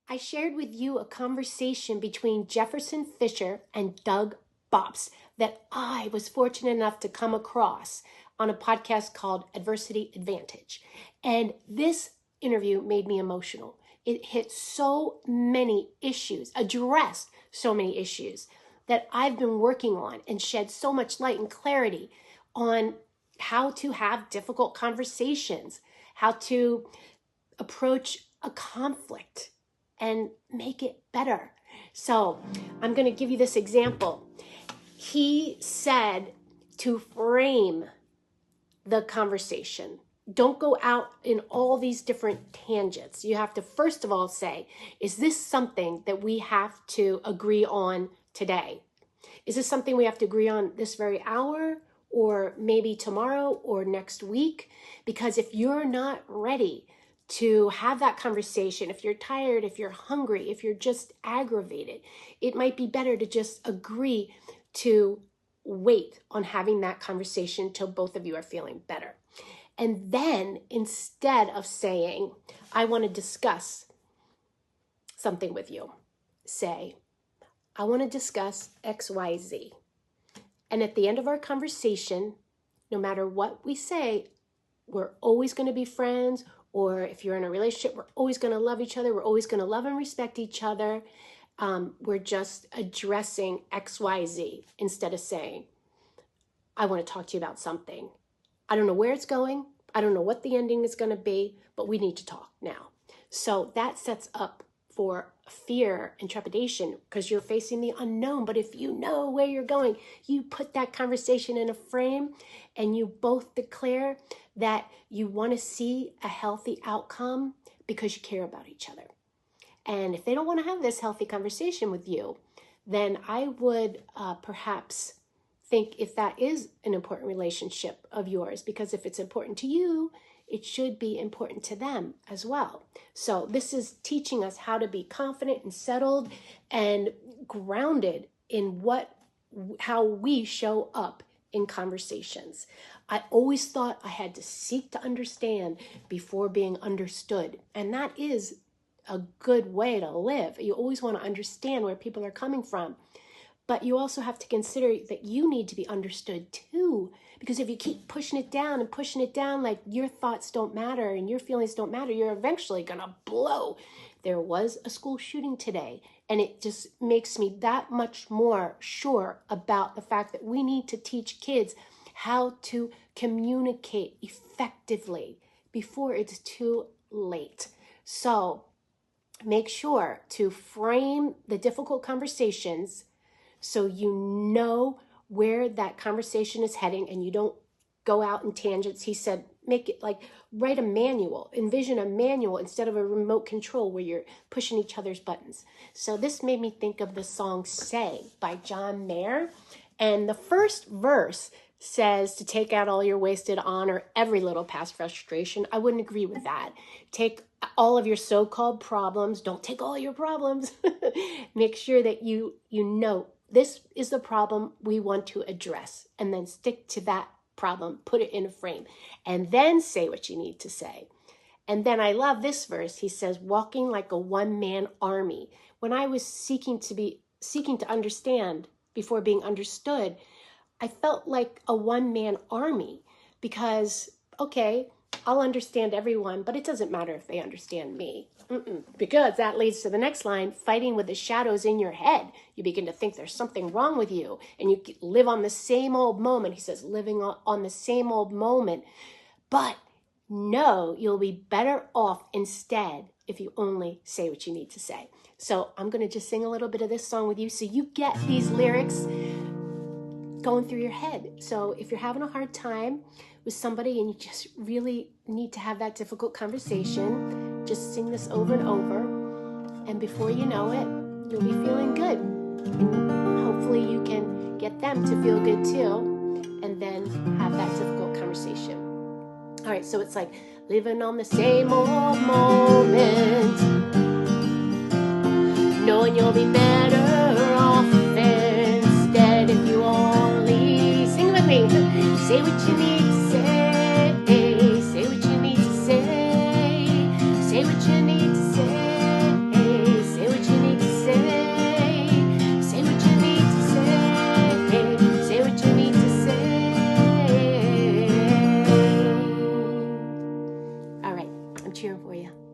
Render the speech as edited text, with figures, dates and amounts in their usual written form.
I shared with you a conversation between Jefferson Fisher and Doug Bops that I was fortunate enough to come across on a podcast called Adversity Advantage. And this interview made me emotional. It hit so many issues, addressed so many issues that I've been working on, and shed so much light and clarity on how to have difficult conversations, how to approach a conflict and make it better. So I'm going to give you this example. He said to frame the conversation. Don't go out in all these different tangents. You have to first of all say, is this something that we have to agree on today? Is this something we have to agree on this very hour, or maybe tomorrow or next week? Because if you're not ready to have that conversation, if you're tired, if you're hungry, if you're just aggravated, it might be better to just agree to wait on having that conversation till both of you are feeling better. And then instead of saying, I want to discuss something with you, say, I want to discuss XYZ. And at the end of our conversation, no matter what we say, we're always going to be friends. Or if you're in a relationship, we're always going to love each other. We're always going to love and respect each other. We're just addressing XYZ instead of saying, I want to talk to you about something. I don't know where it's going. I don't know what the ending is going to be, but we need to talk now. So that sets up for fear and trepidation because you're facing the unknown. But if you know where you're going, you put that conversation in a frame and you both declare that you want to see a healthy outcome because you care about each other. And if they don't want to have this healthy conversation with you, then I would perhaps think if that is an important relationship of yours, because if it's important to you, it should be important to them as well. So this is teaching us how to be confident and settled and grounded in how we show up in conversations. I always thought I had to seek to understand before being understood. And that is a good way to live. You always want to understand where people are coming from. But you also have to consider that you need to be understood too. Because if you keep pushing it down like your thoughts don't matter and your feelings don't matter, you're eventually going to blow. There was a school shooting today, and it just makes me that much more sure about the fact that we need to teach kids how to communicate effectively before it's too late. So make sure to frame the difficult conversations so you know where that conversation is heading and you don't go out in tangents. He said, make it like, write a manual, envision a manual instead of a remote control where you're pushing each other's buttons. So this made me think of the song Say by John Mayer. And the first verse says to take out all your wasted honor, every little past frustration. I wouldn't agree with that. Take all of your so-called problems. Don't take all your problems. Make sure that you know this is the problem we want to address, and then stick to that problem, put it in a frame, and then say what you need to say. And then I love this verse. He says, walking like a one-man army. When I was seeking to understand before being understood, I felt like a one-man army because, okay, I'll understand everyone, but it doesn't matter if they understand me. Because that leads to the next line, fighting with the shadows in your head. You begin to think there's something wrong with you, and you live on the same old moment. He says, living on the same old moment. But no, you'll be better off instead if you only say what you need to say. So I'm going to just sing a little bit of this song with you so you get these lyrics going through your head. So if you're having a hard time with somebody and you just really need to have that difficult conversation, just sing this over and over. And before you know it, you'll be feeling good. And hopefully you can get them to feel good too, and then have that difficult conversation. All right, so it's like living on the same old moment, knowing you'll be better off instead if you only sing with me. Say what you need to say. Say what you need to say. Say what you need to say. cheering for you.